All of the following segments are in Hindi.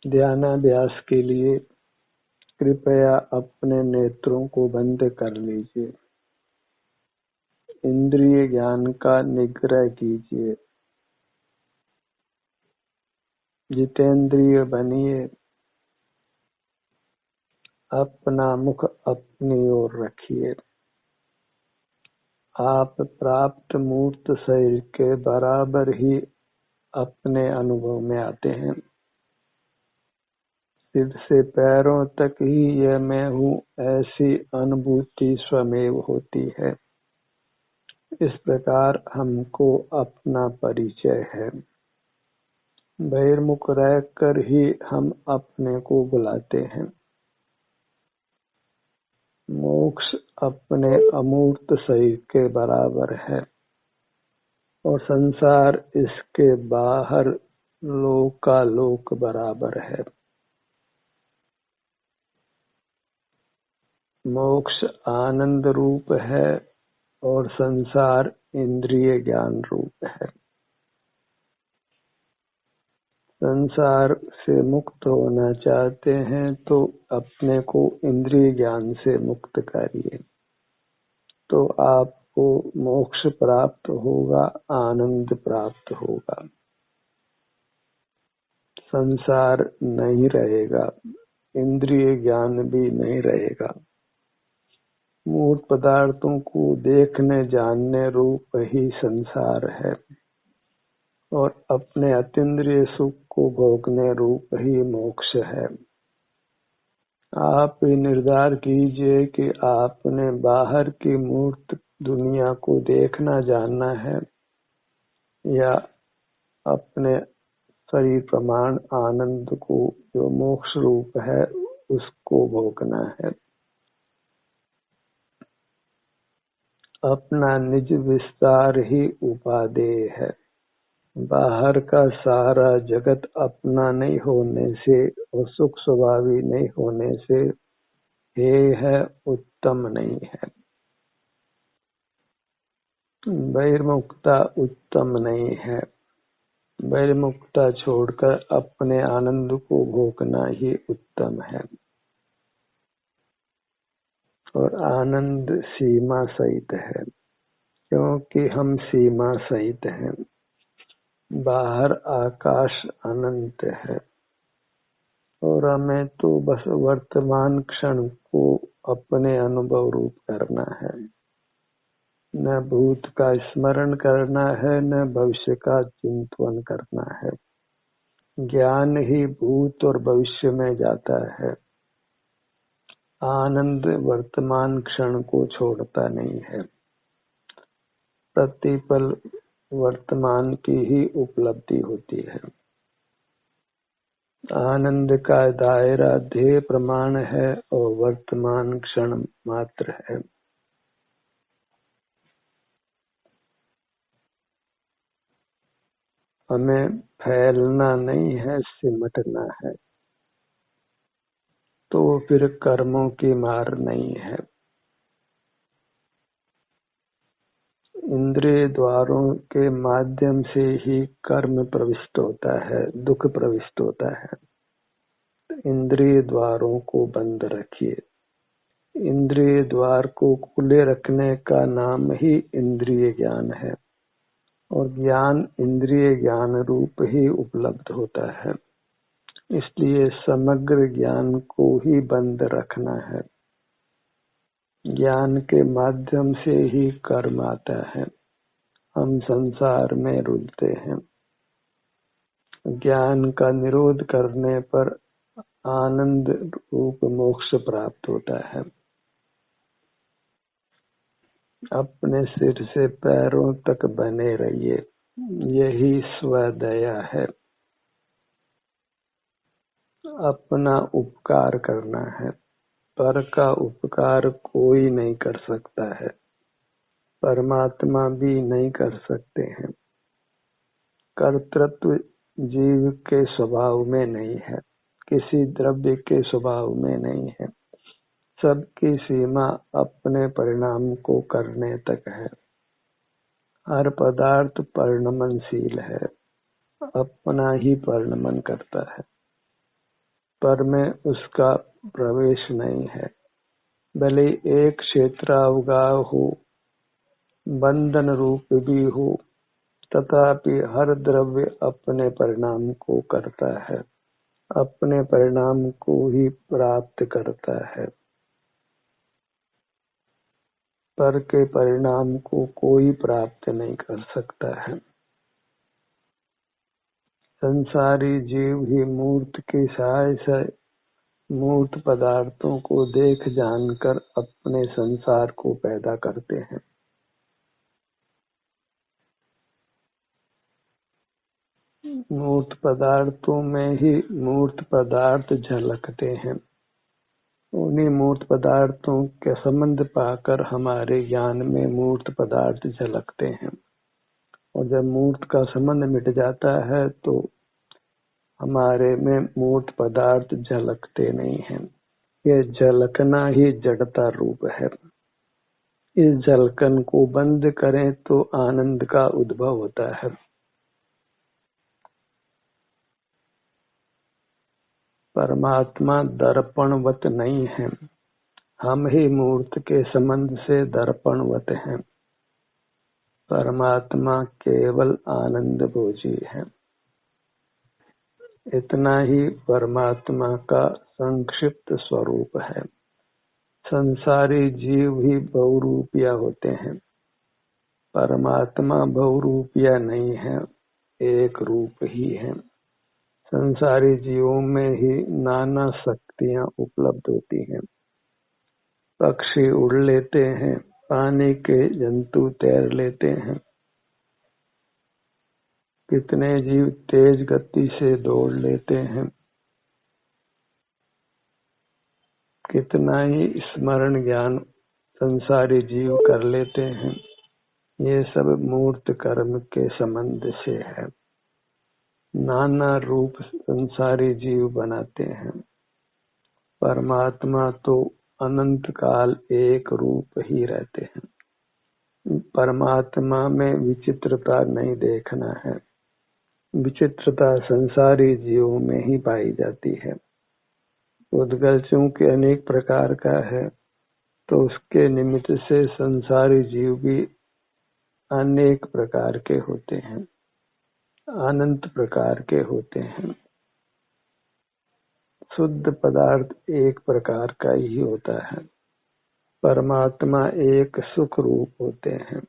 ध्यानाभ्यास के लिए कृपया अपने नेत्रों को बंद कर लीजिए। इंद्रिय ज्ञान का निग्रह कीजिए। जितेंद्रिय बनिए। अपना मुख अपनी ओर रखिए। आप प्राप्त मूर्त शरीर के बराबर ही अपने अनुभव में आते हैं। सिर से पैरों तक ही यह मैं हूँ ऐसी अनुभूति स्वमेव होती है। इस प्रकार हमको अपना परिचय है। बहिर्मुख रहकर ही हम अपने को बुलाते हैं। मोक्ष अपने अमूर्त शरीर के बराबर है और संसार इसके बाहर लोकालोक बराबर है। मोक्ष आनंद रूप है और संसार इंद्रिय ज्ञान रूप है। संसार से मुक्त होना चाहते हैं तो अपने को इंद्रिय ज्ञान से मुक्त करिए, तो आपको मोक्ष प्राप्त होगा, आनंद प्राप्त होगा। संसार नहीं रहेगा, इंद्रिय ज्ञान भी नहीं रहेगा। मूर्त पदार्थों को देखने जानने रूप ही संसार है और अपने अतीन्द्रिय सुख को भोगने रूप ही मोक्ष है। आप निर्धार कीजिए कि आपने बाहर की मूर्त दुनिया को देखना जानना है या अपने शरीर प्रमाण आनंद को जो मोक्ष रूप है उसको भोगना है। अपना निज विस्तार ही उपादेय है। बाहर का सारा जगत अपना नहीं होने से और सुख स्वभावी नहीं होने से हेय है, उत्तम नहीं है। बहिर्मुखता उत्तम नहीं है। बहिर्मुखता छोड़कर अपने आनंद को भोगना ही उत्तम है और आनंद सीमा सहित है, क्योंकि हम सीमा सहित हैं। बाहर आकाश अनंत है और हमें तो बस वर्तमान क्षण को अपने अनुभव रूप करना है। न भूत का स्मरण करना है, न भविष्य का चिंतन करना है। ज्ञान ही भूत और भविष्य में जाता है। आनंद वर्तमान क्षण को छोड़ता नहीं है। प्रतिपल वर्तमान की ही उपलब्धि होती है। आनंद का दायरा ध्येय प्रमाण है और वर्तमान क्षण मात्र है। हमें फैलना नहीं है, सिमटना है। तो फिर कर्मों की मार नहीं है। इंद्रिय द्वारों के माध्यम से ही कर्म प्रविष्ट होता है, दुख प्रविष्ट होता है। इंद्रिय द्वारों को बंद रखिए। इंद्रिय द्वार को खुले रखने का नाम ही इंद्रिय ज्ञान है और ज्ञान इंद्रिय ज्ञान रूप ही उपलब्ध होता है। इसलिए समग्र ज्ञान को ही बंद रखना है। ज्ञान के माध्यम से ही कर्म आता है। हम संसार में रुलते हैं। ज्ञान का निरोध करने पर आनंद रूप मोक्ष प्राप्त होता है। अपने सिर से पैरों तक बने रहिए, यही स्वदया है। अपना उपकार करना है, पर का उपकार कोई नहीं कर सकता है। परमात्मा भी नहीं कर सकते हैं। कर्तृत्व जीव के स्वभाव में नहीं है, किसी द्रव्य के स्वभाव में नहीं है। सबकी सीमा अपने परिणाम को करने तक है। हर पदार्थ परिणमनशील है, अपना ही परिणमन करता है। पर में उसका प्रवेश नहीं है। भले एक क्षेत्रावगाह हो, बंधन रूप भी हो, तथापि हर द्रव्य अपने परिणाम को करता है, अपने परिणाम को ही प्राप्त करता है। पर के परिणाम को कोई प्राप्त नहीं कर सकता है। संसारी जीव ही मूर्त की सहाय से मूर्त पदार्थों को देख जानकर अपने संसार को पैदा करते हैं। मूर्त पदार्थों में ही मूर्त पदार्थ झलकते हैं। उन्हीं मूर्त पदार्थों के संबंध पाकर हमारे ज्ञान में मूर्त पदार्थ झलकते हैं, और जब मूर्त का संबंध मिट जाता है तो हमारे में मूर्त पदार्थ झलकते नहीं हैं। ये झलकना ही जड़ता रूप है। इस झलकन को बंद करें तो आनंद का उद्भव होता है। परमात्मा दर्पणवत नहीं है, हम ही मूर्त के संबंध से दर्पणवत हैं। परमात्मा केवल आनंद भोजी है। इतना ही परमात्मा का संक्षिप्त स्वरूप है। संसारी जीव ही बहुरूपिया होते हैं, परमात्मा बहुरूपिया नहीं है, एक रूप ही है। संसारी जीवों में ही नाना शक्तियां उपलब्ध होती हैं। पक्षी उड़ लेते हैं, पानी के जंतु तैर लेते हैं, कितने जीव तेज गति से दौड़ लेते हैं, कितना ही स्मरण ज्ञान संसारी जीव कर लेते हैं। ये सब मूर्त कर्म के संबंध से है। नाना रूप संसारी जीव बनाते हैं। परमात्मा तो अनंत काल एक रूप ही रहते हैं। परमात्मा में विचित्रता नहीं देखना है। विचित्रता संसारी जीवों में ही पाई जाती है। उद्गल चूंकि अनेक प्रकार का है, तो उसके निमित्त से संसारी जीव भी अनेक प्रकार के होते हैं, अनंत प्रकार के होते हैं। शुद्ध पदार्थ एक प्रकार का ही होता है। परमात्मा एक सुख रूप होते हैं,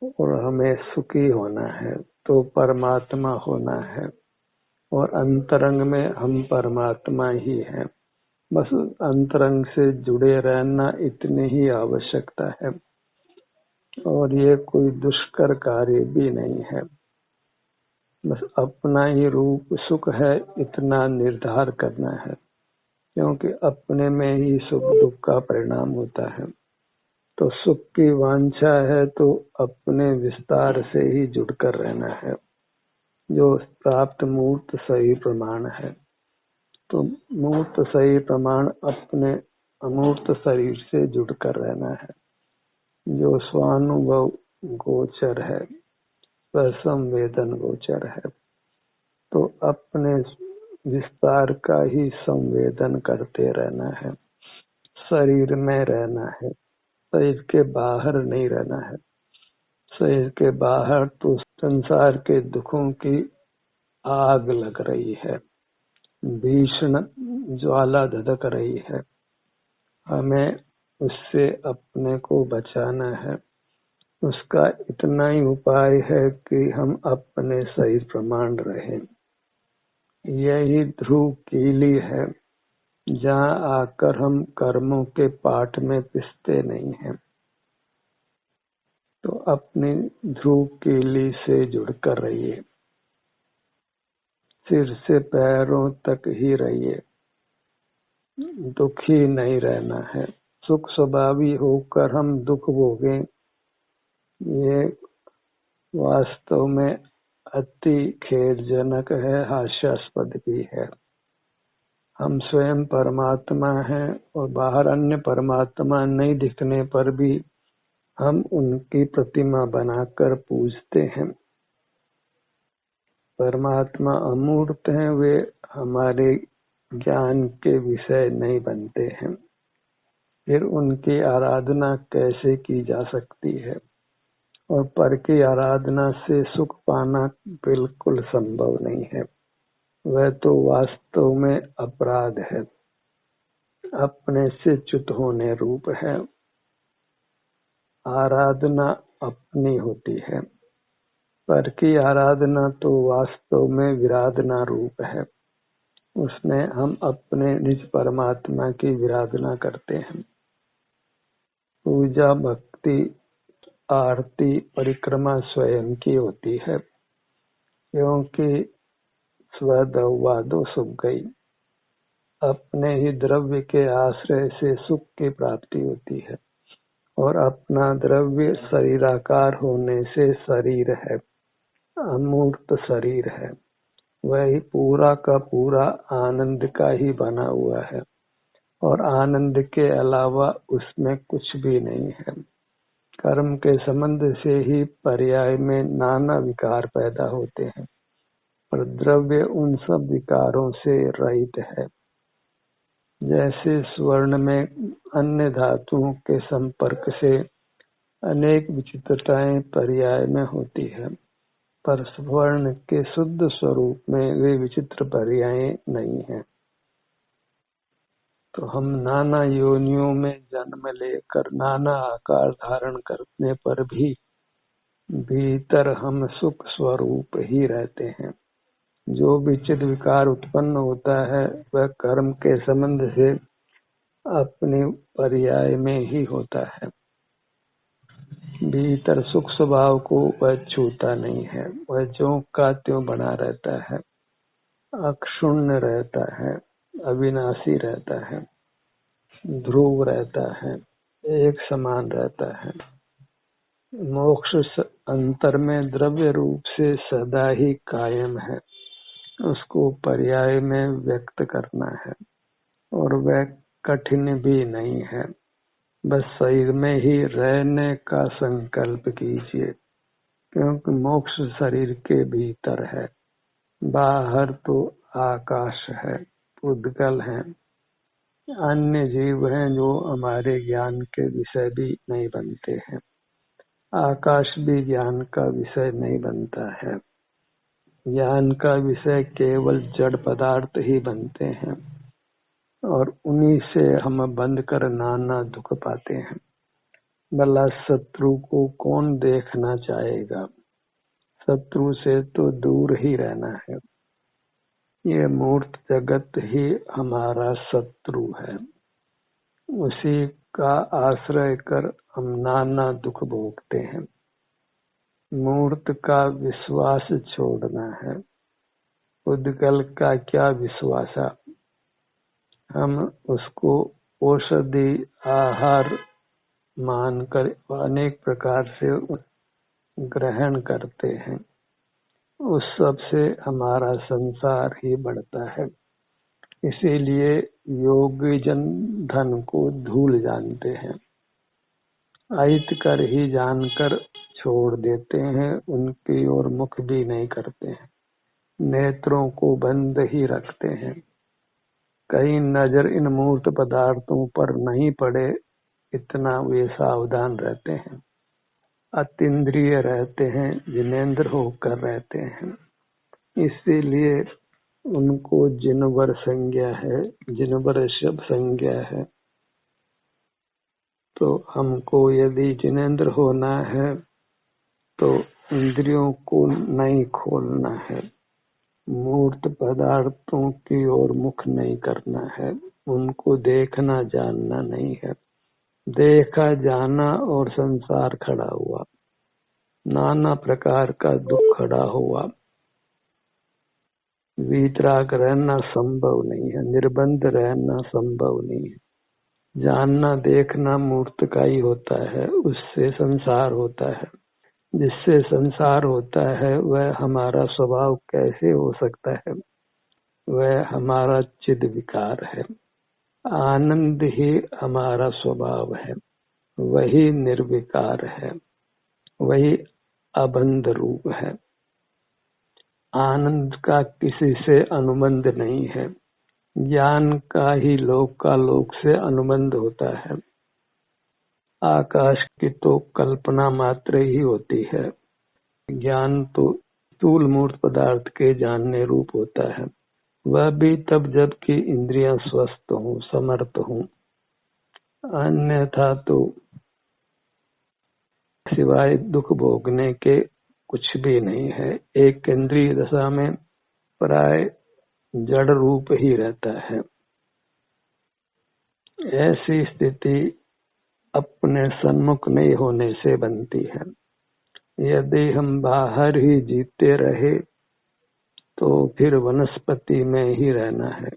और हमें सुखी होना है तो परमात्मा होना है, और अंतरंग में हम परमात्मा ही हैं। बस अंतरंग से जुड़े रहना इतनी ही आवश्यकता है, और ये कोई दुष्कर कार्य भी नहीं है। बस अपना ही रूप सुख है, इतना निर्धार करना है, क्योंकि अपने में ही सुख दुख का परिणाम होता है। तो सुख की वांछा है तो अपने विस्तार से ही जुड़कर रहना है, जो प्राप्त मूर्त सही प्रमाण है। तो मूर्त सही प्रमाण अपने अमूर्त शरीर से जुड़कर रहना है, जो स्वानुभव गोचर है, संवेदन गोचर है। तो अपने विस्तार का ही संवेदन करते रहना है, शरीर में रहना है, शरीर के बाहर नहीं रहना है। शरीर के बाहर तो संसार के दुखों की आग लग रही है, भीषण ज्वाला धधक रही है। हमें उससे अपने को बचाना है। उसका इतना ही उपाय है कि हम अपने सही प्रमाण रहें। यही ध्रुव कीली है, जहाँ आकर हम कर्मों के पाठ में पिसते नहीं हैं। तो अपनी ध्रुव कीली से जुड़कर रहिए, सिर से पैरों तक ही रहिए, दुखी नहीं रहना है। सुख स्वभावी होकर हम दुख भोगें, ये वास्तव में अति खेदजनक है, हास्यास्पद भी है। हम स्वयं परमात्मा हैं, और बाहर अन्य परमात्मा नहीं दिखने पर भी हम उनकी प्रतिमा बनाकर पूजते हैं। परमात्मा अमूर्त हैं, वे हमारे ज्ञान के विषय नहीं बनते हैं, फिर उनकी आराधना कैसे की जा सकती है? और पर की आराधना से सुख पाना बिल्कुल संभव नहीं है। वह तो वास्तव में अपराध है, अपने से च्युत होने रूप है। आराधना अपनी होती है, पर की आराधना तो वास्तव में विराधना रूप है। उसमें हम अपने निज परमात्मा की विराधना करते हैं। पूजा, भक्ति, आरती, परिक्रमा स्वयं की होती है, क्योंकि स्वदवादो सुख गई। अपने ही द्रव्य के आश्रय से सुख की प्राप्ति होती है, और अपना द्रव्य शरीराकार होने से शरीर है, अमूर्त शरीर है। वही पूरा का पूरा आनंद का ही बना हुआ है, और आनंद के अलावा उसमें कुछ भी नहीं है। कर्म के संबंध से ही पर्याय में नाना विकार पैदा होते हैं, पर द्रव्य उन सब विकारों से रहित है। जैसे स्वर्ण में अन्य धातुओं के संपर्क से अनेक विचित्रताएं पर्याय में होती है, पर स्वर्ण के शुद्ध स्वरूप में वे विचित्र पर्याय नहीं है। तो हम नाना योनियों में जन्म लेकर नाना आकार धारण करने पर भी भीतर हम सुख स्वरूप ही रहते हैं। जो भी चिद विकार उत्पन्न होता है वह कर्म के संबंध से अपने पर्याय में ही होता है। भीतर सुख स्वभाव को वह छूता नहीं है, वह ज्यों का त्यों बना रहता है, अक्षुण्ण रहता है, अविनाशी रहता है, ध्रुव रहता है, एक समान रहता है। मोक्ष अंतर में द्रव्य रूप से सदा ही कायम है, उसको पर्याय में व्यक्त करना है, और वह कठिन भी नहीं है। बस शरीर में ही रहने का संकल्प कीजिए, क्योंकि मोक्ष शरीर के भीतर है, बाहर तो आकाश है, उद्गल है, अन्य जीव हैं जो हमारे ज्ञान के विषय भी नहीं बनते हैं। आकाश भी ज्ञान का विषय नहीं बनता है। ज्ञान का विषय केवल जड़ पदार्थ ही बनते हैं, और उन्हीं से हम बंध कर नाना दुख पाते हैं। भला शत्रु को कौन देखना चाहेगा? शत्रु से तो दूर ही रहना है। ये मूर्त जगत ही हमारा शत्रु है, उसी का आश्रय कर हम नाना दुख भोगते हैं। मूर्त का विश्वास छोड़ना है, उद्गल का क्या विश्वास? हम उसको औषधि आहार मानकर अनेक प्रकार से ग्रहण करते हैं। उस सब से हमारा संसार ही बढ़ता है। इसीलिए योगी जन धन को धूल जानते हैं, अहित कर ही जानकर छोड़ देते हैं, उनकी ओर मुख भी नहीं करते हैं, नेत्रों को बंद ही रखते हैं। कहीं नजर इन मूर्त पदार्थों पर नहीं पड़े, इतना वे सावधान रहते हैं। अतीन्द्रिय रहते हैं, जिनेंद्र होकर रहते हैं। इसीलिए उनको जिनवर संज्ञा है, जिनवर शब्द संज्ञा है। तो हमको यदि जिनेंद्र होना है तो इंद्रियों को नहीं खोलना है, मूर्त पदार्थों की ओर मुख नहीं करना है, उनको देखना जानना नहीं है। देखा जाना और संसार खड़ा हुआ, नाना प्रकार का दुख खड़ा हुआ। वीतराग रहना संभव नहीं है, निर्बंध रहना संभव नहीं है। जानना देखना मूर्त का ही होता है, उससे संसार होता है। जिससे संसार होता है वह हमारा स्वभाव कैसे हो सकता है? वह हमारा चिद विकार है। आनंद ही हमारा स्वभाव है, वही निर्विकार है, वही अबंध रूप है। आनंद का किसी से अनुबंध नहीं है। ज्ञान का ही लोक का लोक से अनुबंध होता है। आकाश की तो कल्पना मात्र ही होती है। ज्ञान तो स्थूल मूर्त पदार्थ के जानने रूप होता है, वह भी तब जबकि इंद्रियां स्वस्थ हों, समर्थ हों। अन्यथा तो सिवाय दुख भोगने के कुछ भी नहीं है। एक केंद्रीय दशा में प्राय जड़ रूप ही रहता है। ऐसी स्थिति अपने सन्मुख नहीं होने से बनती है। यदि हम बाहर ही जीते रहे तो फिर वनस्पति में ही रहना है,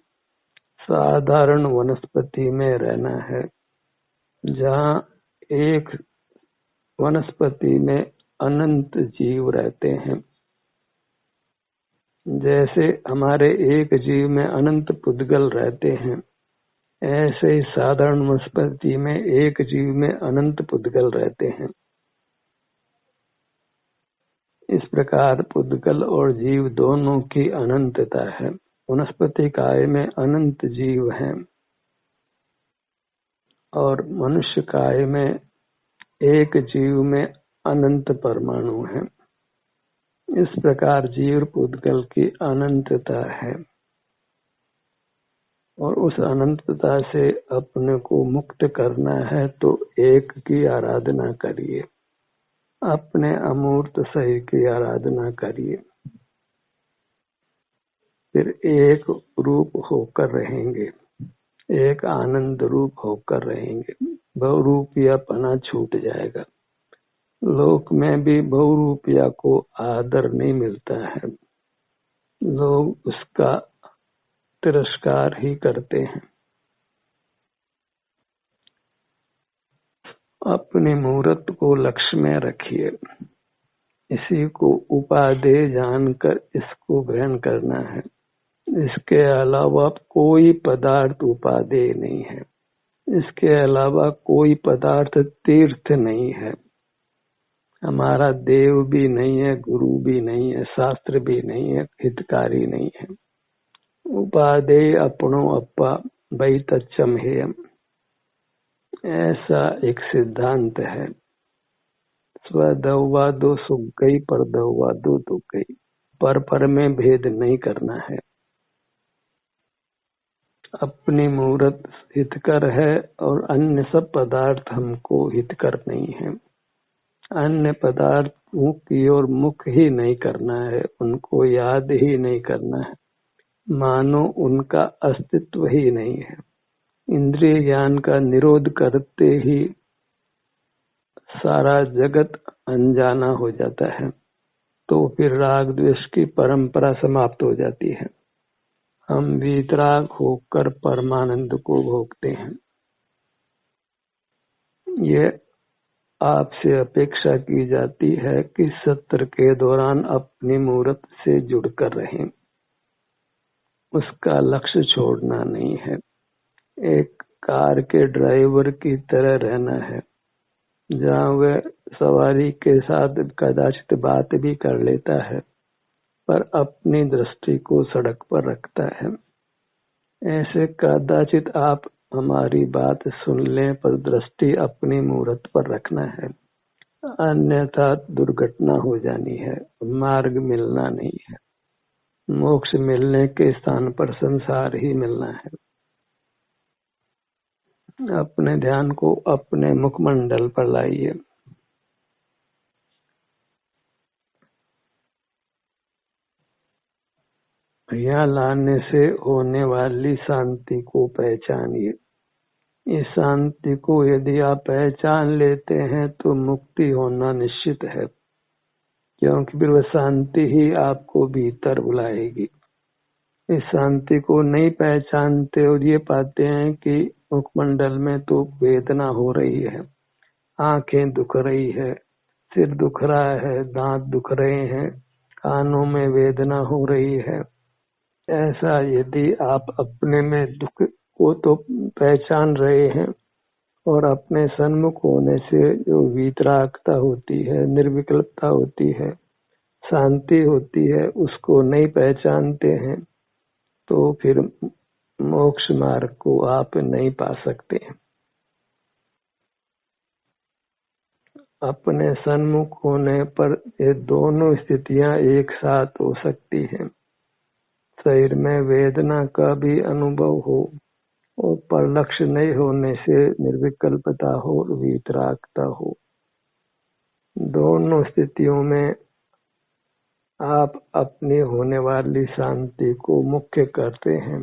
साधारण वनस्पति में रहना है, जहाँ एक वनस्पति में अनंत जीव रहते हैं। जैसे हमारे एक जीव में अनंत पुद्गल रहते हैं, ऐसे ही साधारण वनस्पति में एक जीव में अनंत पुद्गल रहते हैं। इस प्रकार पुद्गल और जीव दोनों की अनंतता है। वनस्पति काय में अनंत जीव हैं और मनुष्य काय में एक जीव में अनंत परमाणु हैं। इस प्रकार जीव पुद्गल की अनंतता है और उस अनंतता से अपने को मुक्त करना है तो एक की आराधना करिए, अपने अमूर्त सही की आराधना करिए, फिर एक रूप होकर रहेंगे, एक आनंद रूप होकर रहेंगे। बहुरूपियापना छूट जाएगा। लोक में भी बहुरूपिया को आदर नहीं मिलता है, लोग उसका तिरस्कार ही करते हैं। अपने मूर्त को लक्ष्य में रखिए, इसी को उपादेय जानकर इसको ग्रहण करना है। इसके अलावा कोई पदार्थ उपादेय नहीं है, इसके अलावा कोई पदार्थ तीर्थ नहीं है। हमारा देव भी नहीं है, गुरु भी नहीं है, शास्त्र भी नहीं है, हितकारी नहीं है। उपादेय अपनो अप्पा वही तच्चम हेयम, ऐसा एक सिद्धांत है। स्वदवा दो सुख गई, पर दवा दो दुख गई। पर में भेद नहीं करना है। अपनी मूर्त हितकर है और अन्य सब पदार्थ हमको हितकर नहीं है। अन्य पदार्थों की ओर मुख ही नहीं करना है, उनको याद ही नहीं करना है, मानो उनका अस्तित्व ही नहीं है। इंद्रिय ज्ञान का निरोध करते ही सारा जगत अनजाना हो जाता है, तो फिर राग द्वेष की परंपरा समाप्त हो जाती है। हम वीतराग होकर परमानंद को भोगते हैं। ये आपसे अपेक्षा की जाती है कि सत्र के दौरान अपनी मूर्त से जुड़कर रहें। उसका लक्ष्य छोड़ना नहीं है। एक कार के ड्राइवर की तरह रहना है, जहाँ वह सवारी के साथ कदाचित बात भी कर लेता है पर अपनी दृष्टि को सड़क पर रखता है। ऐसे कदाचित आप हमारी बात सुन लें पर दृष्टि अपनी मूर्त पर रखना है, अन्यथा दुर्घटना हो जानी है, मार्ग मिलना नहीं है। मोक्ष मिलने के स्थान पर संसार ही मिलना है। अपने ध्यान को अपने मुखमंडल पर लाइए। यहाँ लाने से होने वाली शांति को पहचानिए। इस शांति को यदि आप पहचान लेते हैं तो मुक्ति होना निश्चित है, क्योंकि फिर वह शांति ही आपको भीतर बुलाएगी। इस शांति को नहीं पहचानते और ये पाते हैं कि मुखमंडल में तो वेदना हो रही है, आंखें दुख रही है, सिर दुख रहा है, दांत दुख रहे हैं, कानों में वेदना हो रही है। ऐसा यदि आप अपने में दुख को तो पहचान रहे हैं और अपने सन्मुख होने से जो वीतरागता होती है, निर्विकल्पता होती है, शांति होती है उसको नहीं पहचानते हैं तो फिर मोक्ष मार्ग को आप नहीं पा सकते। अपने सन्मुख होने पर ये दोनों स्थितियां एक साथ हो सकती हैं। शरीर में वेदना का भी अनुभव हो और पर लक्ष्य नहीं होने से निर्विकल्पता हो, वीतरागता हो। दोनों स्थितियों में आप अपनी होने वाली शांति को मुख्य करते हैं,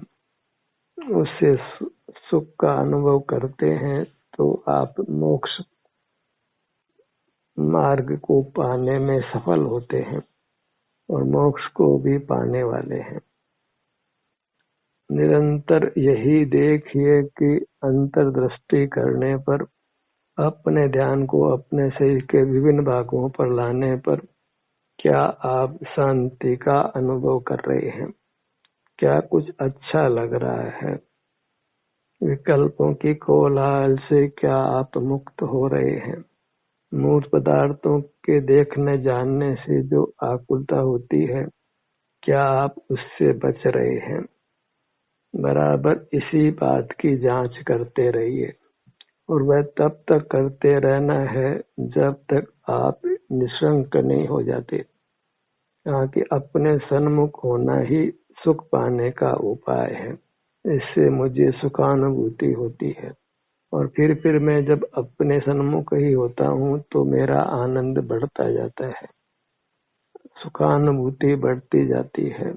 उससे सुख का अनुभव करते हैं तो आप मोक्ष मार्ग को पाने में सफल होते हैं और मोक्ष को भी पाने वाले हैं। निरंतर यही देखिए कि अंतर्दृष्टि करने पर, अपने ध्यान को अपने शरीर के विभिन्न भागों पर लाने पर क्या आप शांति का अनुभव कर रहे हैं? क्या कुछ अच्छा लग रहा है? विकल्पों की कोलाहल से क्या आप मुक्त हो रहे हैं? मूर्त पदार्थों के देखने जानने से जो आकुलता होती है, क्या आप उससे बच रहे हैं? बराबर इसी बात की जांच करते रहिए और वह तब तक करते रहना है जब तक आप निशंक नहीं हो जाते, क्योंकि अपने सन्मुख होना ही सुख पाने का उपाय है। इससे मुझे सुखानुभूति होती है और फिर मैं जब अपने सन्मुख ही होता हूँ तो मेरा आनंद बढ़ता जाता है, सुखानुभूति बढ़ती जाती है।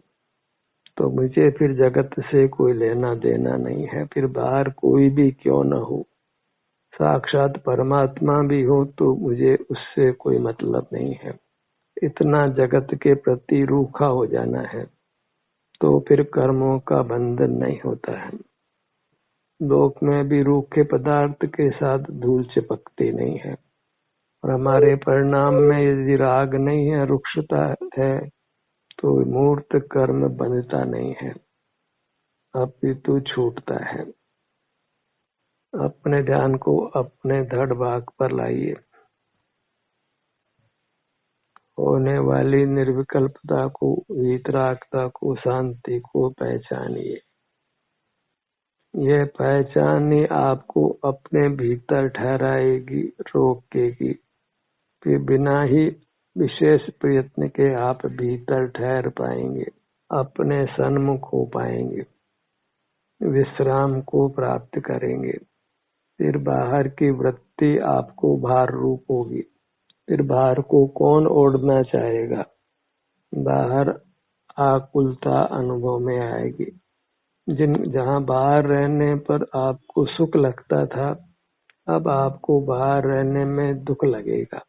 तो मुझे फिर जगत से कोई लेना देना नहीं है, फिर बाहर कोई भी क्यों न हो, साक्षात परमात्मा भी हो तो मुझे उससे कोई मतलब नहीं है। इतना जगत के प्रति रूखा हो जाना है तो फिर कर्मों का बंधन नहीं होता है। लोक में भी रूखे पदार्थ के साथ धूल चिपकती नहीं है और हमारे परिणाम में यदि राग नहीं है, रुक्षता है, तो मूर्त कर्म बनता नहीं है, अपितु छूटता है। अपने ध्यान को अपने धड़ भाग पर लाइए। होने वाली निर्विकल्पता को, वीतरागता को, शांति को पहचानिए। यह पहचान ही आपको अपने भीतर ठहराएगी, रोकेगी। फिर बिना ही विशेष प्रयत्न के आप भीतर ठहर पाएंगे, अपने सन्मुख हो पाएंगे, विश्राम को प्राप्त करेंगे। फिर बाहर की वृत्ति आपको भार रूप होगी। फिर बाहर को कौन ओढ़ना चाहेगा? बाहर आकुलता अनुभव में आएगी। जहाँ बाहर रहने पर आपको सुख लगता था, अब आपको बाहर रहने में दुख लगेगा।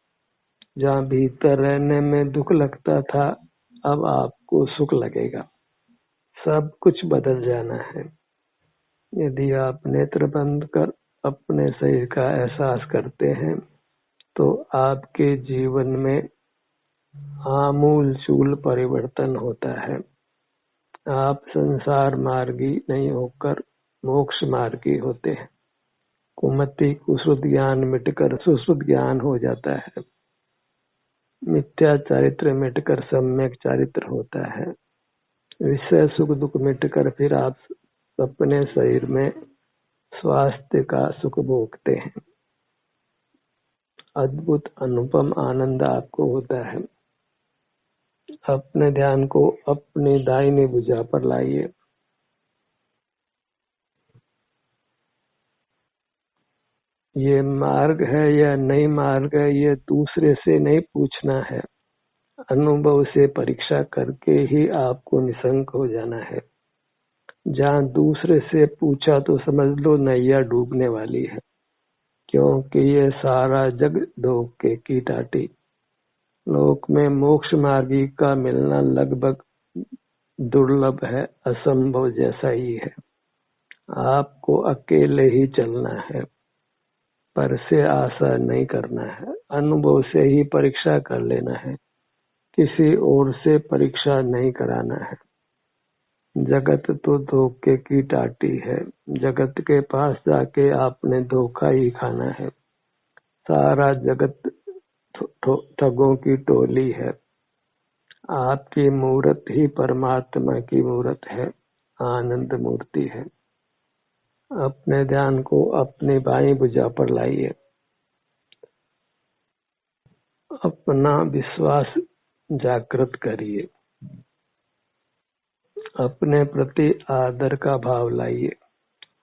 जहाँ भीतर रहने में दुख लगता था, अब आपको सुख लगेगा। सब कुछ बदल जाना है। यदि आप नेत्र बंद कर अपने शरीर का एहसास करते हैं तो आपके जीवन में आमूल चूल परिवर्तन होता है। आप संसार मार्गी नहीं होकर मोक्ष मार्गी होते हैं। कुमति कुश्रुत ज्ञान मिटकर सुश्रुत ज्ञान हो जाता है। मिथ्या चारित्र मिटकर सम्यक चारित्र होता है। विषय सुख दुख मिटकर फिर आप अपने शरीर में स्वास्थ्य का सुख भोगते हैं। अद्भुत अनुपम आनंद आपको होता है। अपने ध्यान को अपनी दाहिनी भुजा पर लाइए। ये मार्ग है या नहीं मार्ग है, ये दूसरे से नहीं पूछना है। अनुभव से परीक्षा करके ही आपको निशंक हो जाना है। जहाँ दूसरे से पूछा तो समझ लो नैया डूबने वाली है, क्योंकि ये सारा जग धोखे की टाटी। लोक में मोक्ष मार्गी का मिलना लगभग दुर्लभ है, असंभव जैसा ही है। आपको अकेले ही चलना है, पर से आशा नहीं करना है। अनुभव से ही परीक्षा कर लेना है, किसी और से परीक्षा नहीं कराना है। जगत तो धोखे की टाटी है। जगत के पास जाके आपने धोखा ही खाना है। सारा जगत ठगों की टोली है। आपकी मूर्त ही परमात्मा की मूर्त है, आनंद मूर्ति है। अपने ध्यान को अपनी बाईं भुजा पर लाइए। अपना विश्वास जागृत करिए। अपने प्रति आदर का भाव लाइए।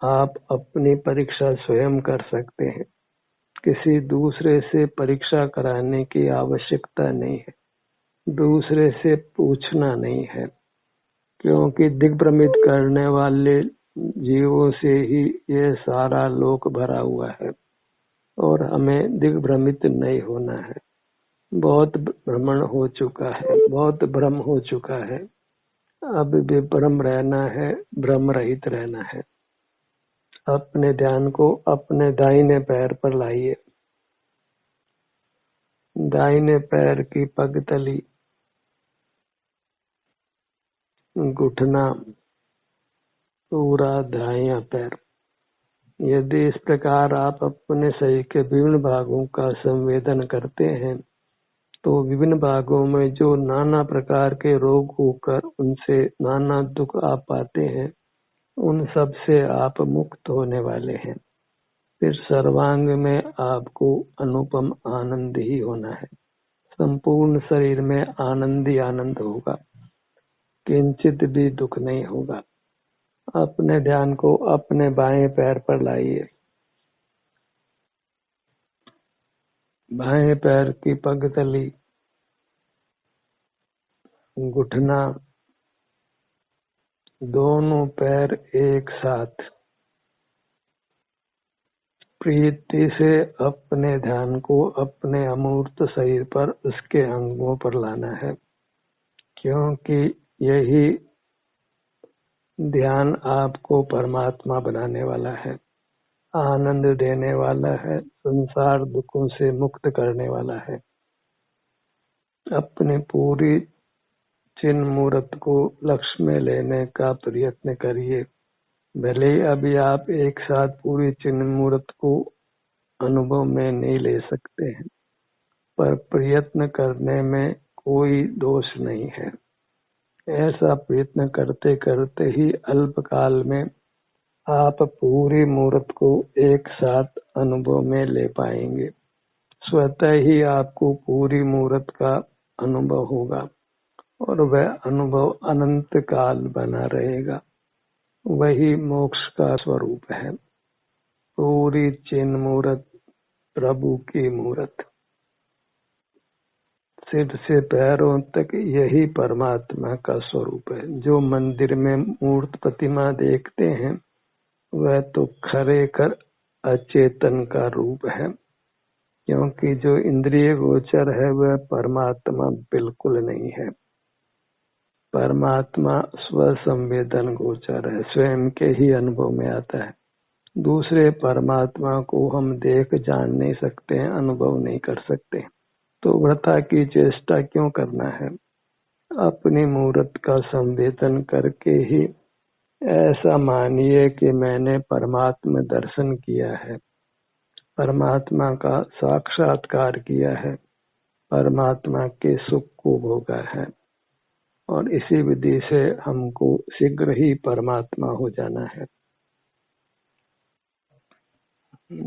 आप अपनी परीक्षा स्वयं कर सकते हैं। किसी दूसरे से परीक्षा कराने की आवश्यकता नहीं है। दूसरे से पूछना नहीं है, क्योंकि दिग्भ्रमित करने वाले जीवों से ही ये सारा लोक भरा हुआ है और हमें दिग्भ्रमित नहीं होना है। बहुत भ्रमण हो चुका है, बहुत भ्रम हो चुका है। अब विभ्रम रहना है, भ्रम रहित रहना है। अपने ध्यान को अपने दाहिने पैर पर लाइए। दाहिने पैर की पगतली, घुटना, पूरा दायां पैर। यदि इस प्रकार आप अपने शरीर के विभिन्न भागों का संवेदन करते हैं तो विभिन्न भागों में जो नाना प्रकार के रोग होकर उनसे नाना दुख आप पाते हैं, उन सब से आप मुक्त होने वाले हैं। फिर सर्वांग में आपको अनुपम आनंद ही होना है। संपूर्ण शरीर में आनंद ही आनंद होगा, किंचित भी दुख नहीं होगा। अपने ध्यान को अपने बाएं पैर पर लाइए। बाएं पैर की पगतली, घुटना, दोनों पैर एक साथ प्रीति से अपने ध्यान को अपने अमूर्त शरीर पर, उसके अंगों पर लाना है, क्योंकि यही ध्यान आपको परमात्मा बनाने वाला है, आनंद देने वाला है, संसार दुखों से मुक्त करने वाला है। अपनी पूरी चिन्ह मूर्त को लक्ष्य में लेने का प्रयत्न करिए। भले ही अभी आप एक साथ पूरी चिन्ह मूर्त को अनुभव में नहीं ले सकते हैं, पर प्रयत्न करने में कोई दोष नहीं है। ऐसा प्रयत्न करते करते ही अल्पकाल में आप पूरी मूर्त को एक साथ अनुभव में ले पाएंगे। स्वतः ही आपको पूरी मूर्त का अनुभव होगा और वह अनुभव अनंत काल बना रहेगा। वही मोक्ष का स्वरूप है। पूरी चिन्ह मूर्त प्रभु की मूर्त, सिर से पैरों तक यही परमात्मा का स्वरूप है। जो मंदिर में मूर्त प्रतिमा देखते हैं वह तो खरे कर अचेतन का रूप है, क्योंकि जो इंद्रिय गोचर है वह परमात्मा बिल्कुल नहीं है। परमात्मा स्वसंवेदन गोचर है, स्वयं के ही अनुभव में आता है। दूसरे परमात्मा को हम देख जान नहीं सकते हैं, अनुभव नहीं कर सकते, तो वृथा की चेष्टा क्यों करना है। अपनी मूर्त का संवेदन करके ही ऐसा मानिए कि मैंने परमात्मा दर्शन किया है, परमात्मा का साक्षात्कार किया है, परमात्मा के सुख को भोगा है, और इसी विधि से हमको शीघ्र ही परमात्मा हो जाना है।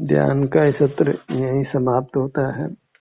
ध्यान का सत्र यहीं समाप्त होता है।